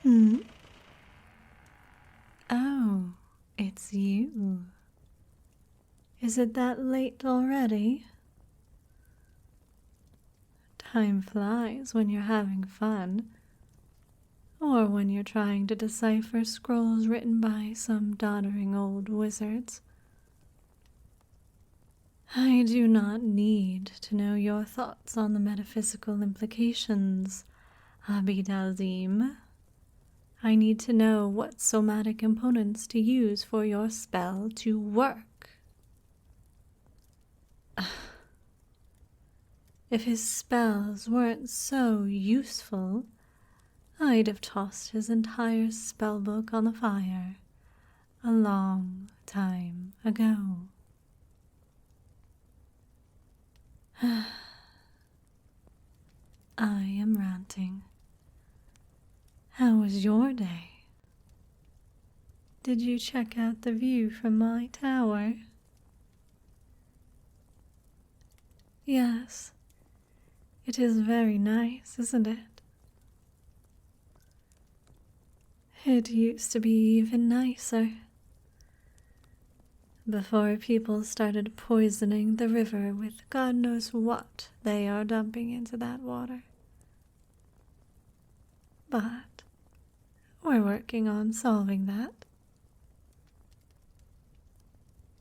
Hmm? Oh, it's you. Is it that late already? Time flies when you're having fun, or when you're trying to decipher scrolls written by some doddering old wizards. I do not need to know your thoughts on the metaphysical implications, Abidazim. I need to know what somatic components to use for your spell to work. If his spells weren't so useful, I'd have tossed his entire spellbook on the fire a long time ago. I am ranting. How was your day? Did you check out the view from my tower? Yes, it is very nice, isn't it? It used to be even nicer. Before people started poisoning the river with God knows what they are dumping into that water. But we're working on solving that.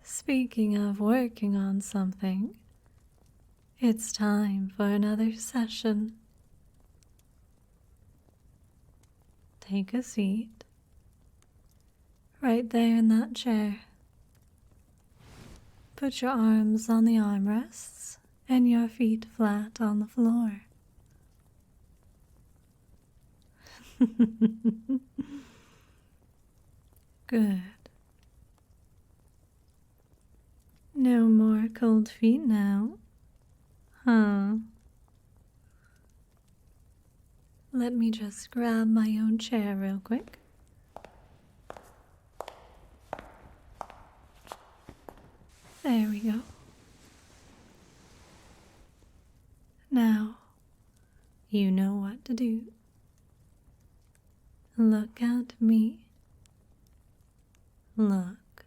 Speaking of working on something, it's time for another session. Take a seat. Right there in that chair. Put your arms on the armrests and your feet flat on the floor. Good. No more cold feet now, huh? Let me just grab my own chair real quick. There we go. Now, you know what to do. Look at me. Look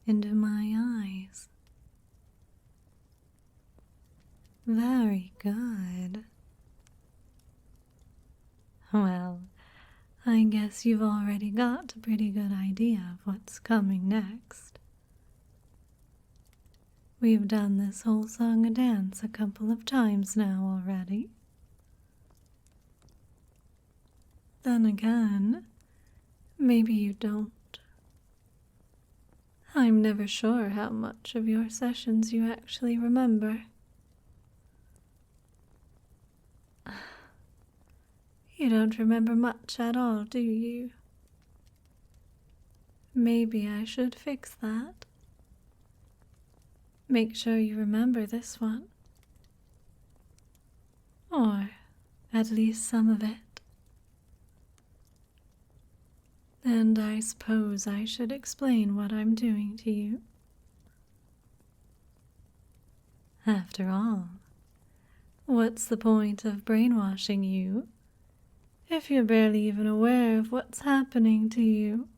into my eyes. Very good. Well, I guess you've already got a pretty good idea of what's coming next. We've done this whole song and dance a couple of times now already. Then again, maybe you don't. I'm never sure how much of your sessions you actually remember. You don't remember much at all, do you? Maybe I should fix that. Make sure you remember this one. Or at least some of it. And I suppose I should explain what I'm doing to you. After all, what's the point of brainwashing you if you're barely even aware of what's happening to you?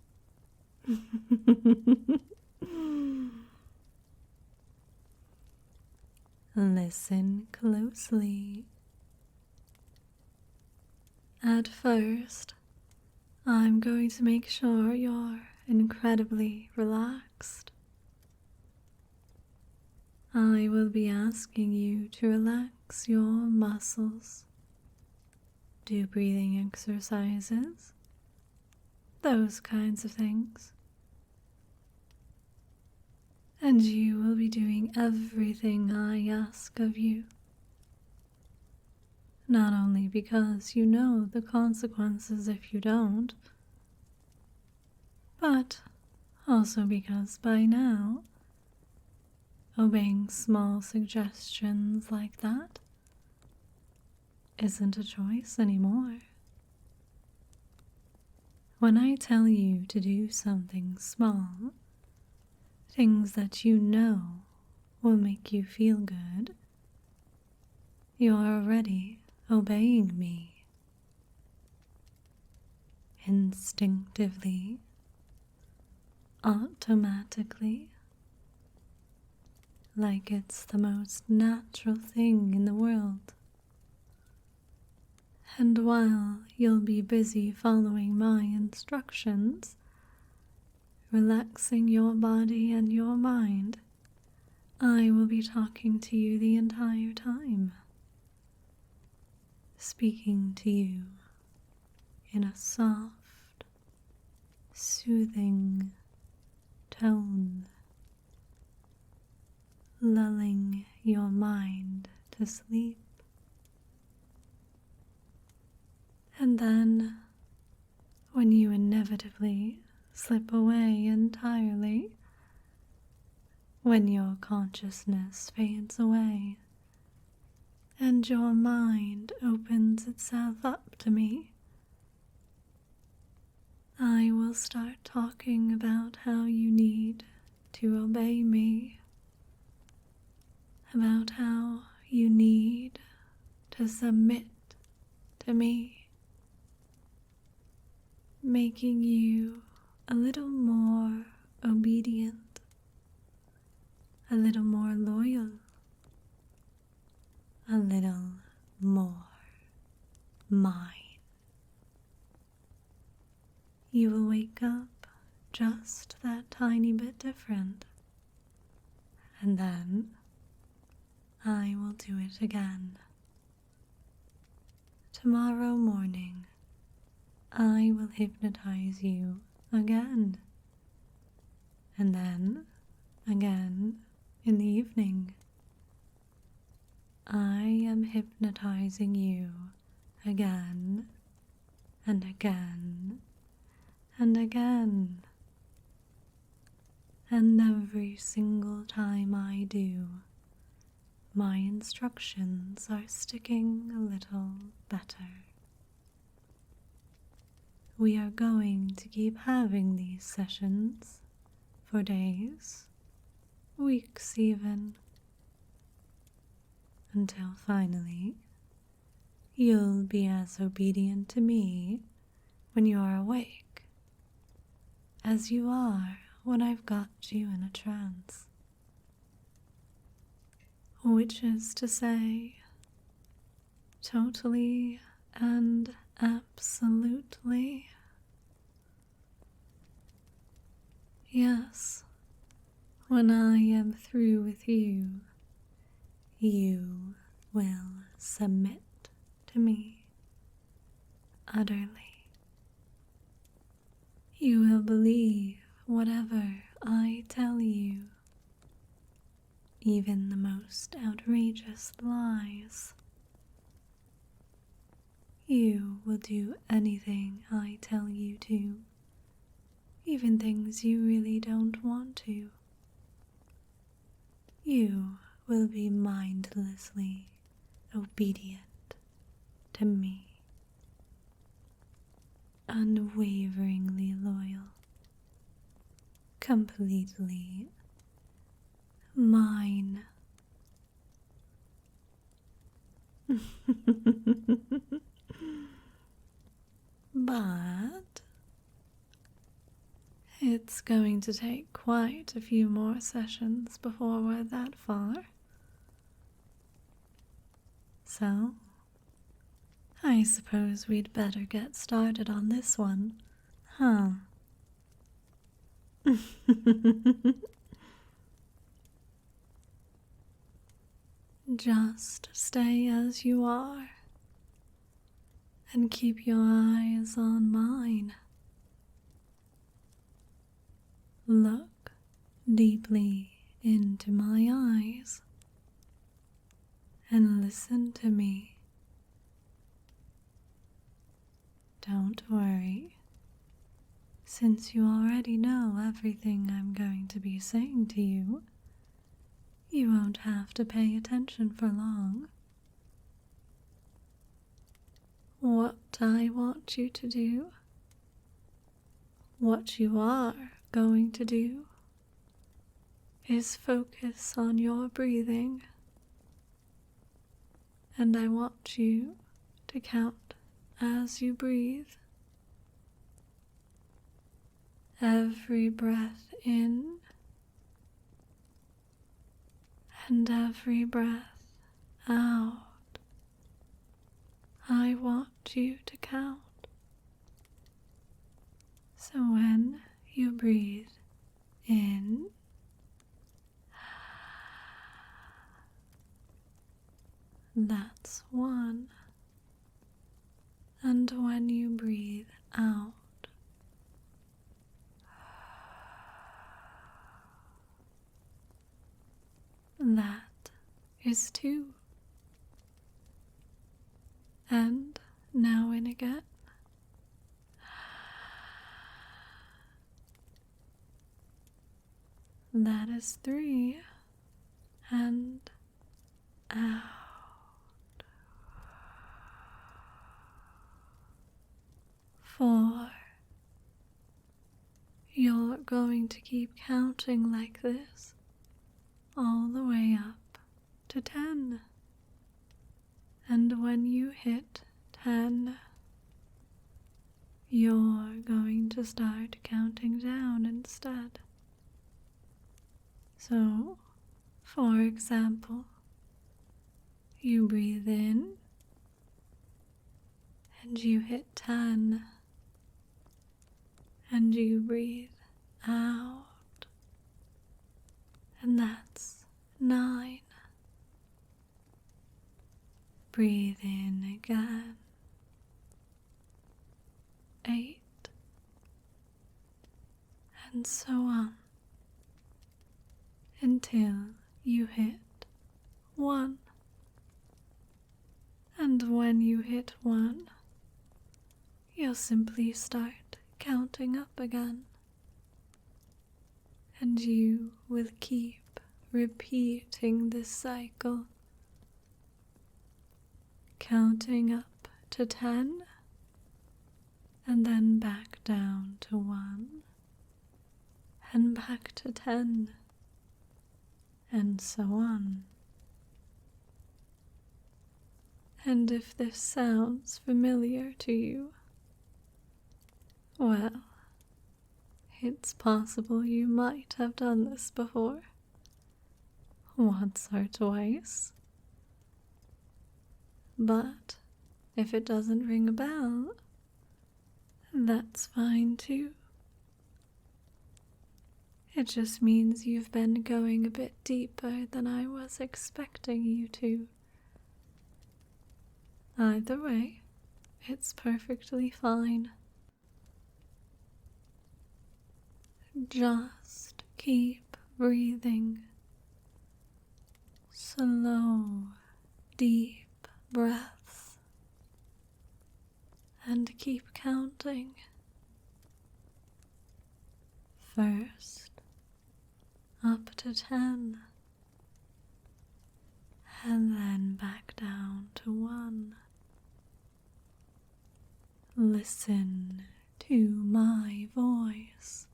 Listen closely. At first, I'm going to make sure you're incredibly relaxed. I will be asking you to relax your muscles, do breathing exercises, those kinds of things. And you will be doing everything I ask of you. Not only because you know the consequences if you don't, but also because by now, obeying small suggestions like that isn't a choice anymore. When I tell you to do something small, things that you know will make you feel good, you're already obeying me. instinctively, automatically, like it's the most natural thing in the world. And while you'll be busy following my instructions, relaxing your body and your mind, I will be talking to you the entire time, speaking to you in a soft, soothing tone, lulling your mind to sleep. And then, when you inevitably slip away entirely, when your consciousness fades away and your mind opens itself up to me, I will start talking about how you need to obey me, about how you need to submit to me, making you a little more obedient, a little more loyal, a little more mine. You will wake up just that tiny bit different, and then I will do it again. Tomorrow morning, I will hypnotize you again, and then again in the evening. I am hypnotizing you again and again and again, and every single time I do, my instructions are sticking a little better. We are going to keep having these sessions for days, weeks even, until finally you'll be as obedient to me when you are awake as you are when I've got you in a trance. Which is to say, totally and absolutely. Yes, when I am through with you, you will submit to me utterly. You will believe whatever I tell you, even the most outrageous lies. You will do anything I tell you to, even things you really don't want to. You will be mindlessly obedient to me, unwaveringly loyal, completely mine. But it's going to take quite a few more sessions before we're that far. So, I suppose we'd better get started on this one, huh? Just stay as you are and keep your eyes on mine. Look deeply into my eyes and listen to me. Don't worry, since you already know everything I'm going to be saying to you, you won't have to pay attention for long. What I want you to do, what you are going to do, is focus on your breathing, and I want you to count as you breathe, every breath in and every breath out, I want you to count. So when you breathe in, that's 1. And when you breathe out, that is 2. And now in again. That is 3. And out. 4. You're going to keep counting like this all the way up to 10. And when you hit 10, you're going to start counting down instead. So, for example, you breathe in and you hit 10, and you breathe out, and that's 9. Breathe in again, 8, and so on, until you hit 1. And when you hit 1, you'll simply start counting up again, and you will keep repeating this cycle, counting up to 10 and then back down to 1 and back to 10 and so on. And if this sounds familiar to you, well, it's possible you might have done this before, once or twice. But if it doesn't ring a bell, that's fine too. It just means you've been going a bit deeper than I was expecting you to. Either way, it's perfectly fine. Just keep breathing. Slow, deep breaths. And keep counting. First, up to 10. And then back down to 1. Listen to my voice,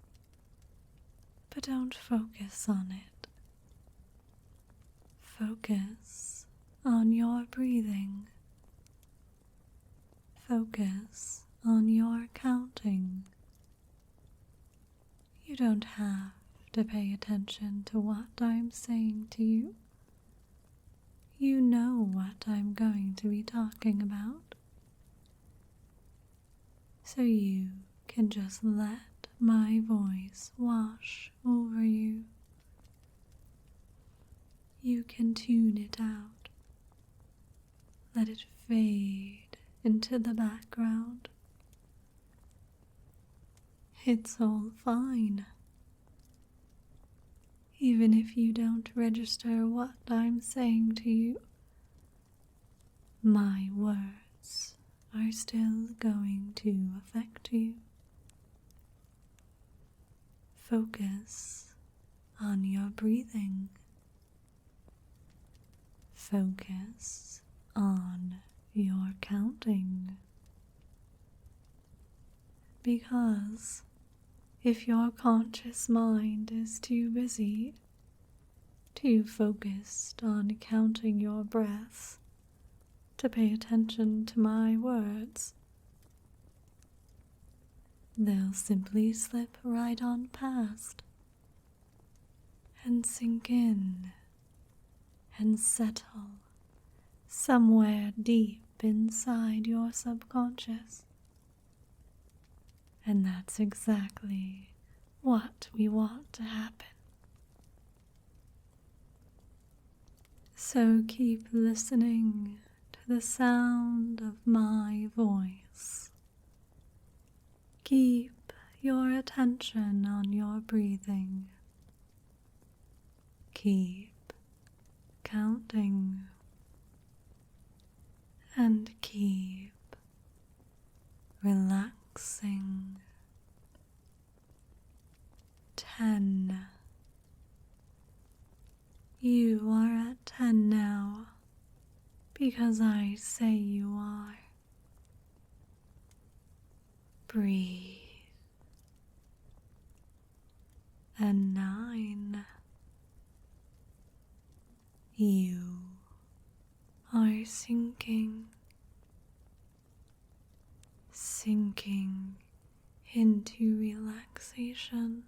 but don't focus on it. Focus on your breathing. Focus on your counting. You don't have to pay attention to what I'm saying to you. You know what I'm going to be talking about. So you can just let my voice wash over you. You can tune it out. Let it fade into the background. It's all fine. Even if you don't register what I'm saying to you, my words are still going to affect you. Focus on your breathing. Focus on your counting. Because if your conscious mind is too busy, too focused on counting your breaths to pay attention to my words, they'll simply slip right on past and sink in and settle somewhere deep inside your subconscious. And that's exactly what we want to happen. So keep listening to the sound of my voice. Keep your attention on your breathing. Keep counting and keep relaxing. 10. You are at 10 now because I say you are. Breathe. And 9. You are sinking into relaxation,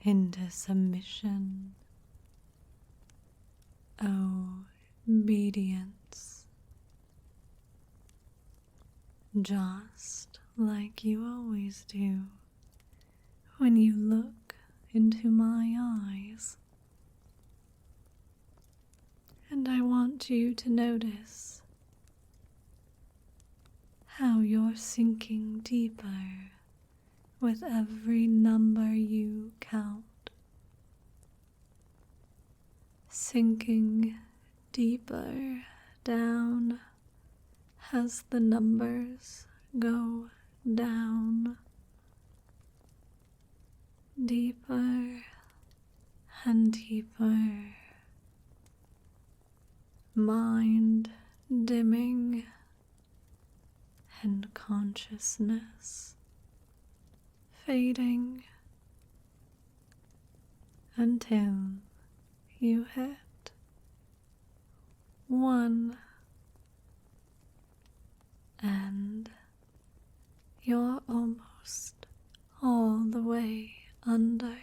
into submission, obedience, just like you always do when you look into my eyes. And I want you to notice how you're sinking deeper with every number you count. Sinking deeper down as the numbers go down. Deeper and deeper. Mind dimming and consciousness fading until you hit 1 and you're almost all the way under.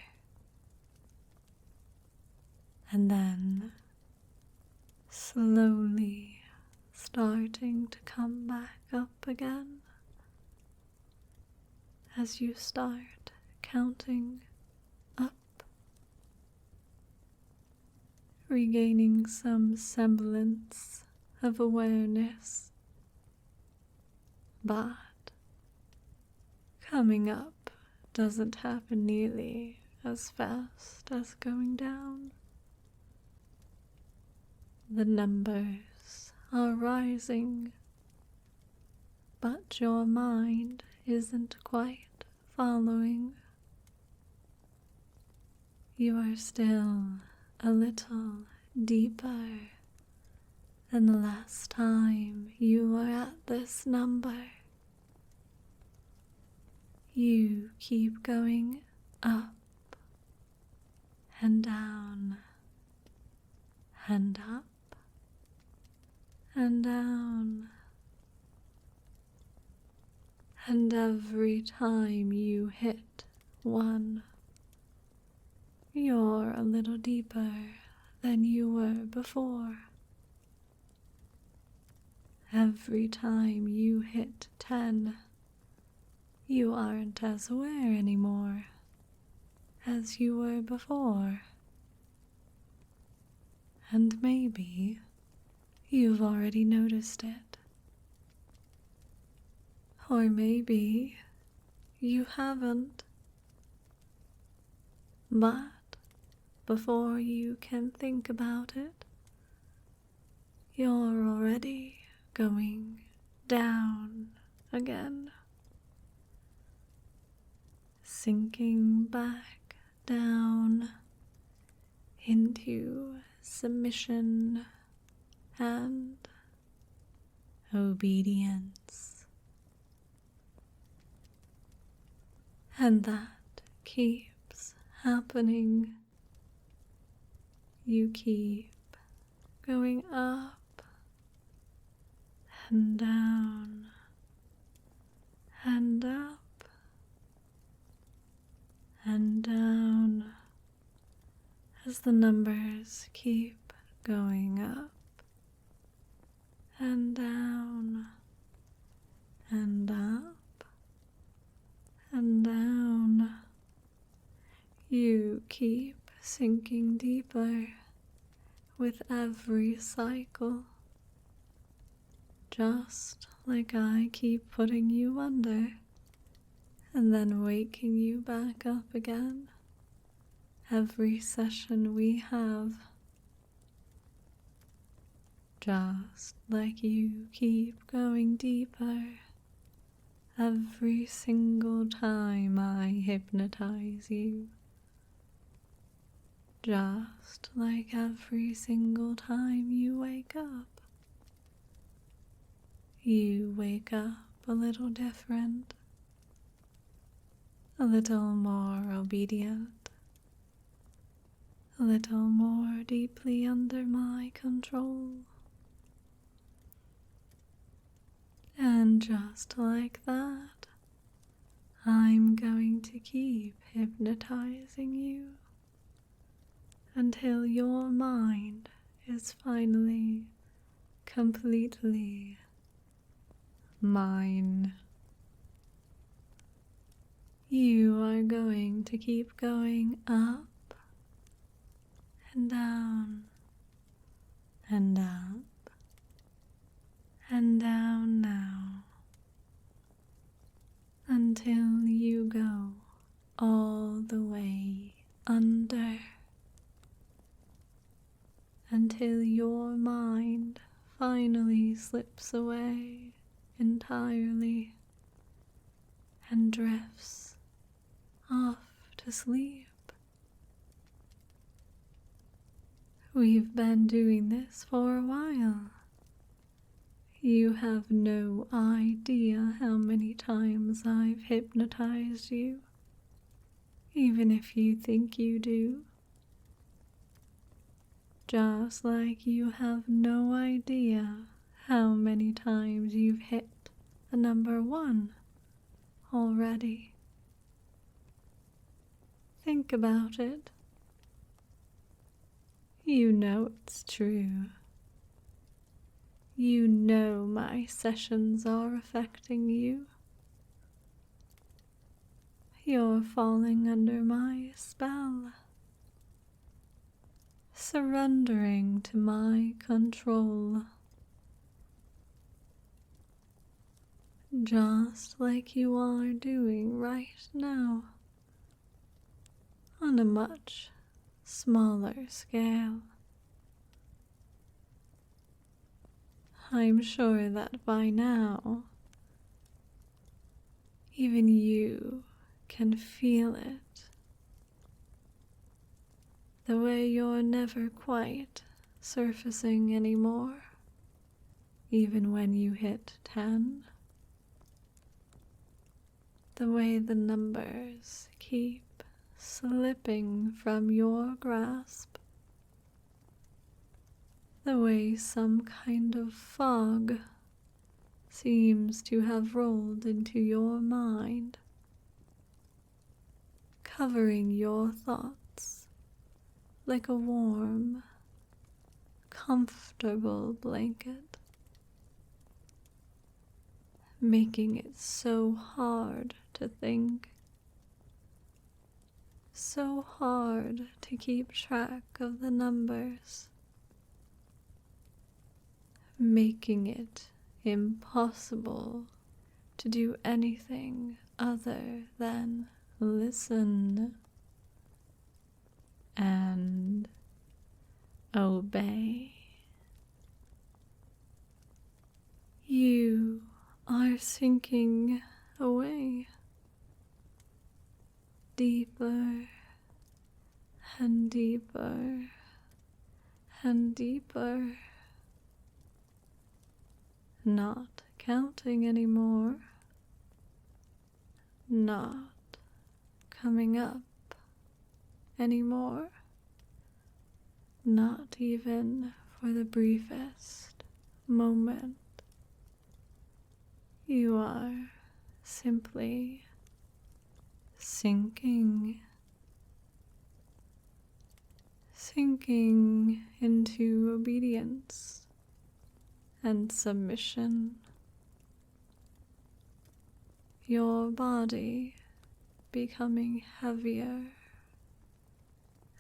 And then slowly starting to come back up again as you start counting up, regaining some semblance of awareness, but coming up doesn't happen nearly as fast as going down. The numbers are rising, but your mind isn't quite following. You are still a little deeper than the last time you were at this number. You keep going up and down and up and down, and every time you hit 1, you're a little deeper than you were before. Every time you hit 10, you aren't as aware anymore as you were before. And maybe you've already noticed it. Or maybe you haven't. But before you can think about it, you're already going down again. Sinking back down into submission and obedience. And that keeps happening. You keep going up and down and as the numbers keep going up and down and up and down. You keep sinking deeper with every cycle, just like I keep putting you under and then waking you back up again every session we have. Just like you keep going deeper every single time I hypnotize you. Just like every single time you wake up. You wake up a little different, a little more obedient, a little more deeply under my control. And just like that, I'm going to keep hypnotizing you until your mind is finally completely mine. You are going to keep going up and down and up and down now until you go all the way under, until your mind finally slips away entirely and drifts off to sleep. We've been doing this for a while. You have no idea how many times I've hypnotized you, even if you think you do. Just like you have no idea how many times you've hit the number 1 already. Think about it. You know it's true. You know my sessions are affecting you. You're falling under my spell, surrendering to my control, just like you are doing right now, on a much smaller scale. I'm sure that by now, even you can feel it, the way you're never quite surfacing anymore, even when you hit 10, the way the numbers keep slipping from your grasp, the way some kind of fog seems to have rolled into your mind, covering your thoughts like a warm, comfortable blanket, making it so hard to think, so hard to keep track of the numbers, making it impossible to do anything other than listen and obey. You are sinking away, deeper and deeper and deeper, not counting anymore, not coming up anymore, not even for the briefest moment. You are simply sinking, sinking into obedience and submission. Your body becoming heavier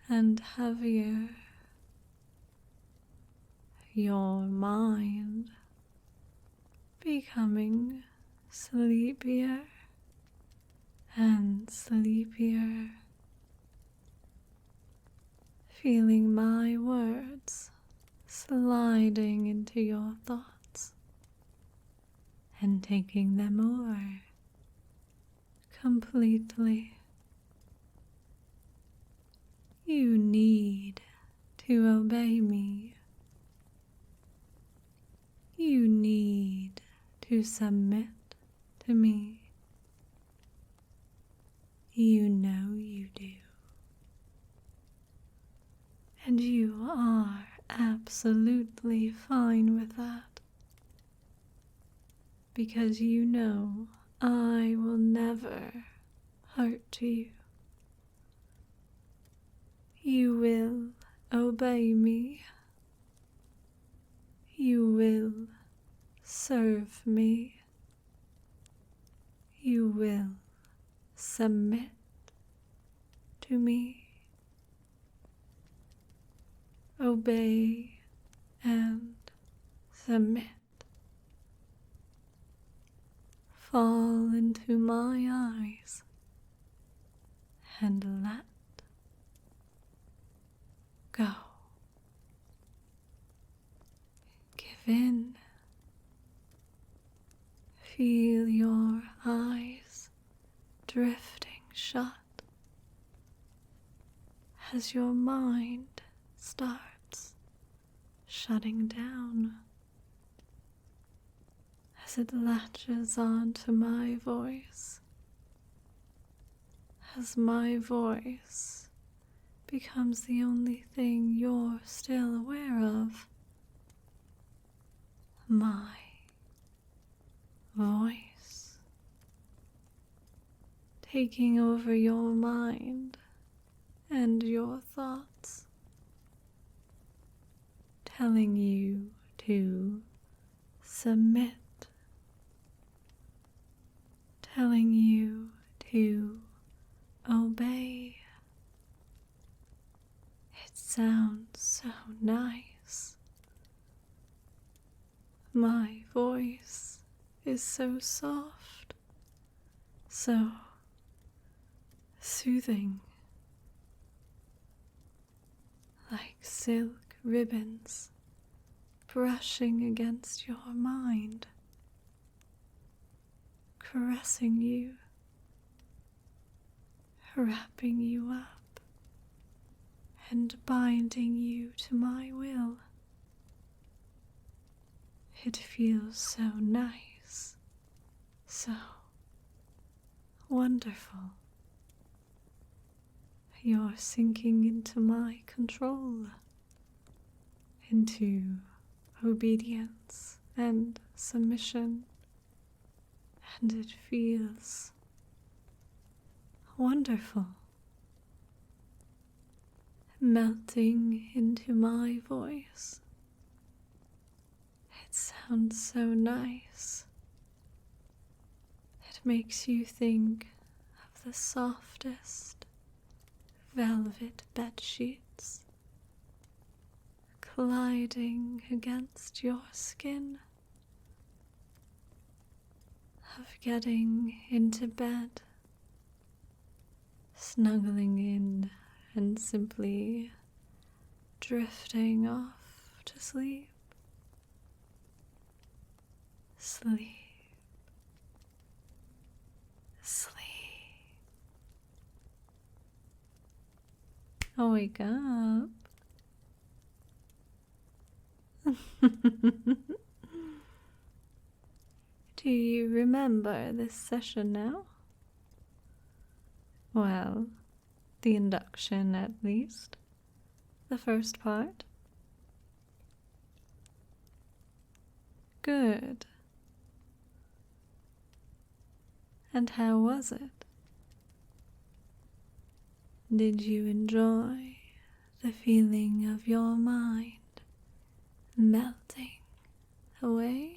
and heavier. Your mind becoming sleepier and sleepier. Feeling my words sliding into your thoughts and taking them over completely. You need to obey me. You need to submit to me. You know you do. And you are absolutely fine with that. Because you know I will never hurt you. You will obey me. You will serve me. You will submit to me. Obey and submit. Fall into my eyes and let go. Give in. Feel your eyes drifting shut as your mind starts shutting down, as it latches onto my voice, as my voice becomes the only thing you're still aware of. My voice taking over your mind and your thoughts, telling you to submit, telling you to obey. It sounds so nice. My voice is so soft, so soothing, like silk ribbons brushing against your mind, caressing you, wrapping you up, and binding you to my will. It feels so nice, so wonderful. You're sinking into my control, into obedience and submission, and it feels wonderful. Melting into my voice. It sounds so nice. It makes you think of the softest velvet bed sheets gliding against your skin, of getting into bed, snuggling in and simply drifting off to sleep. Sleep. Sleep. Wake up. Do you remember this session now? Well, the induction at least. The first part. Good. And how was it? Did you enjoy the feeling of your mind melting away.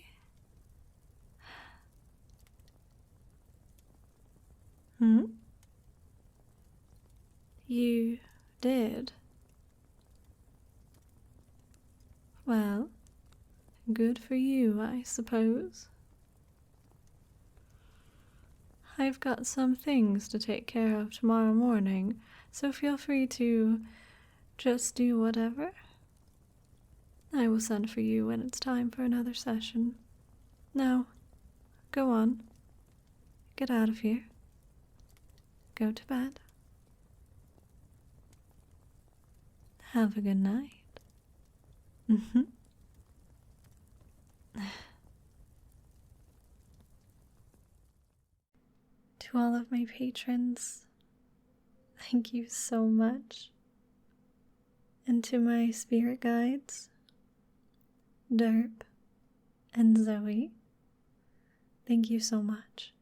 You did? Well, good for you, I suppose. I've got some things to take care of tomorrow morning, so feel free to just do whatever. I will send for you when it's time for another session. Now, go on. Get out of here. Go to bed. Have a good night. To all of my patrons, thank you so much. And to my spirit guides, Derp and Zoe, thank you so much.